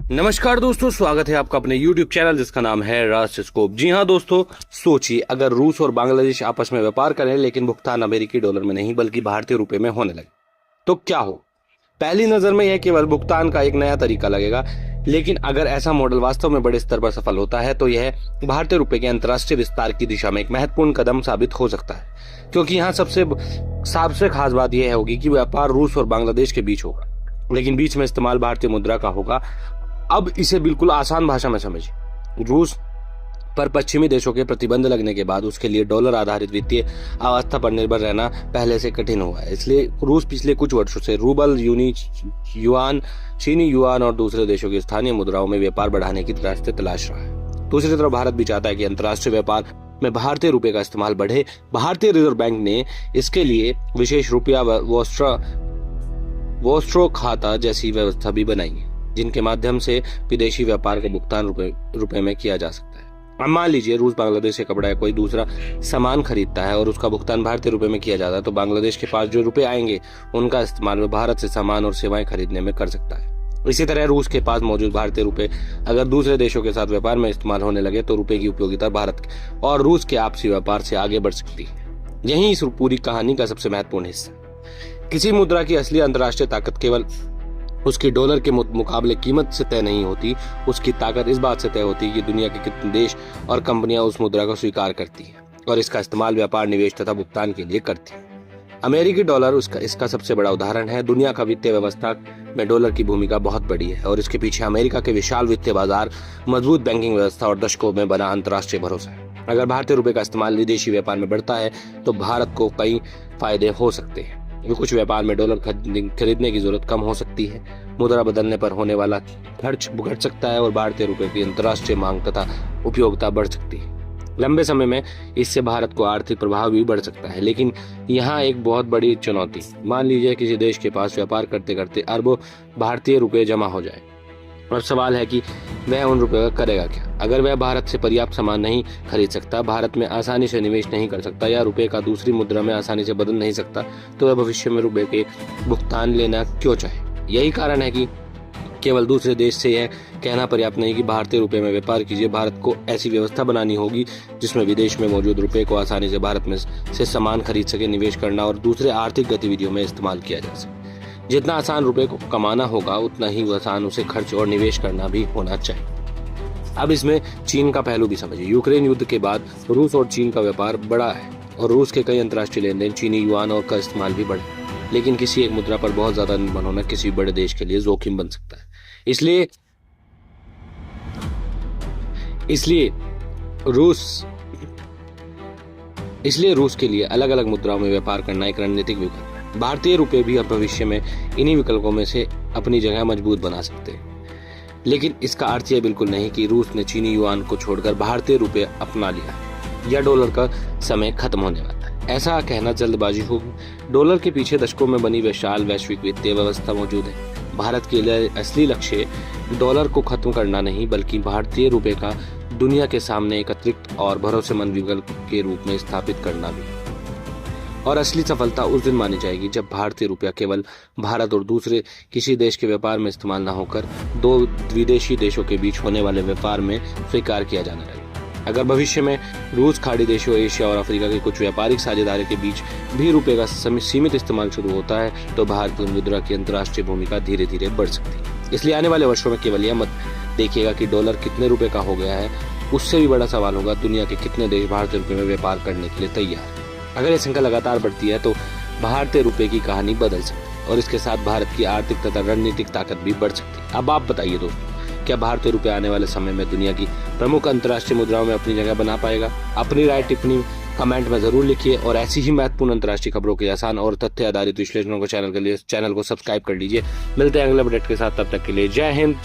नमस्कार दोस्तों, स्वागत है आपका अपने YouTube चैनल जिसका नाम है राष्ट्रस्कोप। जी हाँ दोस्तों, सोचिए अगर रूस और बांग्लादेश आपस में व्यापार करें लेकिन भुगतान अमेरिकी डॉलर में नहीं बल्कि भारतीय रुपए में होने लगे तो क्या हो। पहली नजर में यह केवल भुगतान का एक नया तरीका लगेगा, लेकिन अगर ऐसा मॉडल वास्तव में बड़े स्तर पर सफल होता है तो यह भारतीय रुपए के अंतर्राष्ट्रीय विस्तार की दिशा में एक महत्वपूर्ण कदम साबित हो सकता है। क्योंकि यहाँ सबसे खास बात यह होगी कि व्यापार रूस और बांग्लादेश के बीच होगा, लेकिन बीच में इस्तेमाल भारतीय मुद्रा का होगा। अब इसे बिल्कुल आसान भाषा में समझिए। रूस पर पश्चिमी देशों के प्रतिबंध लगने के बाद उसके लिए डॉलर आधारित वित्तीय अवस्था पर निर्भर रहना पहले से कठिन हुआ है। इसलिए रूस पिछले कुछ वर्षों से रूबल, युआन, चीनी युआन और दूसरे देशों की स्थानीय मुद्राओं में व्यापार बढ़ाने की रास्ते तलाश रहा है। दूसरी तरफ भारत भी चाहता है कि अंतर्राष्ट्रीय व्यापार में भारतीय रुपए का इस्तेमाल बढ़े। भारतीय रिजर्व बैंक ने इसके लिए विशेष रुपया वोस्ट्रो खाता जैसी व्यवस्था भी बनाई है, जिनके माध्यम से विदेशी व्यापार का भुगतान रुपए में किया जा सकता है। अब मान लीजिए रूस बांग्लादेश से कपड़ा या कोई दूसरा सामान खरीदता है और उसका भुगतान भारतीय रुपए में किया जाता है, तो बांग्लादेश के पास जो रुपए आएंगे उनका इस्तेमाल में भारत से सामान और सेवाएं खरीदने में कर सकता है। इसी तरह रूस के पास मौजूद भारतीय रुपए अगर दूसरे देशों के साथ व्यापार में इस्तेमाल होने लगे तो रुपए की उपयोगिता भारत और रूस के आपसी व्यापार से आगे बढ़ सकती है। यही इस पूरी कहानी का सबसे महत्वपूर्ण हिस्सा है। किसी मुद्रा की असली अंतर्राष्ट्रीय ताकत केवल उसकी डॉलर के मुकाबले कीमत से तय नहीं होती, उसकी ताकत इस बात से तय होती है कि दुनिया के कितने देश और कंपनियां उस मुद्रा को स्वीकार करती हैं और इसका इस्तेमाल व्यापार, निवेश तथा भुगतान के लिए करती हैं। अमेरिकी डॉलर इसका सबसे बड़ा उदाहरण है। दुनिया का वित्तीय व्यवस्था में डॉलर की भूमिका बहुत बड़ी है और इसके पीछे अमेरिका के विशाल वित्तीय बाजार, मजबूत बैंकिंग व्यवस्था और दशकों में बना अंतर्राष्ट्रीय भरोसा है। अगर भारतीय रुपए का इस्तेमाल विदेशी व्यापार में बढ़ता है तो भारत को कई फायदे हो सकते हैं। कुछ व्यापार में डॉलर खरीदने की जरूरत कम हो सकती है, मुद्रा बदलने पर होने वाला खर्च घट सकता है और भारतीय रुपए की अंतर्राष्ट्रीय मांग तथा उपयोगिता बढ़ सकती है। लंबे समय में इससे भारत को आर्थिक प्रभाव भी बढ़ सकता है, लेकिन यहाँ एक बहुत बड़ी चुनौती, मान लीजिए किसी देश के पास व्यापार करते करते अरबों भारतीय रुपए जमा हो जाए और सवाल है कि वह उन रुपए का करेगा क्या। अगर वह भारत से पर्याप्त सामान नहीं खरीद सकता, भारत में आसानी से निवेश नहीं कर सकता या रुपए का दूसरी मुद्रा में आसानी से बदल नहीं सकता, तो वह भविष्य में रुपए के भुगतान लेना क्यों चाहे। यही कारण है कि केवल दूसरे देश से यह कहना पर्याप्त नहीं कि भारतीय रुपए में व्यापार कीजिए। भारत को ऐसी व्यवस्था बनानी होगी जिसमें विदेश में मौजूद रुपए को आसानी से भारत में से सामान खरीद सके, निवेश करना और दूसरे आर्थिक गतिविधियों में इस्तेमाल किया जा सके। जितना आसान रुपए को कमाना होगा उतना ही आसान उसे खर्च और निवेश करना भी होना चाहिए। अब इसमें चीन का पहलू भी समझिए। यूक्रेन युद्ध के बाद रूस और चीन का व्यापार बढ़ा है और रूस के कई अंतर्राष्ट्रीय लेन देन चीनी युआन और का इस्तेमाल भी बढ़ा, लेकिन किसी एक मुद्रा पर बहुत ज्यादा निर्भर होना किसी बड़े देश के लिए जोखिम बन सकता है। इसलिए रूस के लिए अलग अलग मुद्राओं में व्यापार करना एक रणनीतिक विकल्प है। भारतीय रुपए भी अब भविष्य में इन्हीं विकल्पों में से अपनी जगह मजबूत बना सकते हैं, लेकिन इसका अर्थ यह बिल्कुल नहीं कि रूस ने चीनी युआन को छोड़कर भारतीय रुपए अपना लिया या डॉलर का समय खत्म होने वाला है। ऐसा कहना जल्दबाजी होगी। डॉलर के पीछे दशकों में बनी विशाल वैश्विक वित्तीय व्यवस्था मौजूद है। भारत के लिए असली लक्ष्य डॉलर को खत्म करना नहीं बल्कि भारतीय रुपए का दुनिया के सामने एक अतिरिक्त और भरोसेमंद विकल्प के रूप में स्थापित करना भी। और असली सफलता उस दिन मानी जाएगी जब भारतीय रुपया केवल भारत और दूसरे किसी देश के व्यापार में इस्तेमाल न होकर दो विदेशी देशों के बीच होने वाले व्यापार में स्वीकार किया जाने लगे। अगर भविष्य में रूस, खाड़ी देशों, एशिया और अफ्रीका के कुछ व्यापारिक साझेदारी के बीच भी रुपए का सीमित इस्तेमाल शुरू होता है तो भारतीय मुद्रा की अंतर्राष्ट्रीय भूमिका धीरे धीरे बढ़ सकती है। इसलिए आने वाले वर्षों में केवल यह मत देखिएगा कि डॉलर कितने रुपए का हो गया है, उससे भी बड़ा सवाल होगा दुनिया के कितने देश भारतीय रुपए में व्यापार करने के लिए तैयार है। अगर ये संख्या लगातार बढ़ती है तो भारतीय रुपए की कहानी बदल सकती है और इसके साथ भारत की आर्थिक तथा रणनीतिक ताकत भी बढ़ सकती है। अब आप बताइए दोस्तों, क्या भारतीय रुपए आने वाले समय में दुनिया की प्रमुख अंतर्राष्ट्रीय मुद्राओं में अपनी जगह बना पाएगा? अपनी राय टिप्पणी कमेंट में जरूर लिखिए और ऐसी ही महत्वपूर्ण अंतर्राष्ट्रीय खबरों के आसान और तथ्य आधारित विश्लेषणों को चैनल को सब्सक्राइब कर लीजिए। मिलते हैं अगले अपडेट के साथ, तब तक के लिए जय हिंद।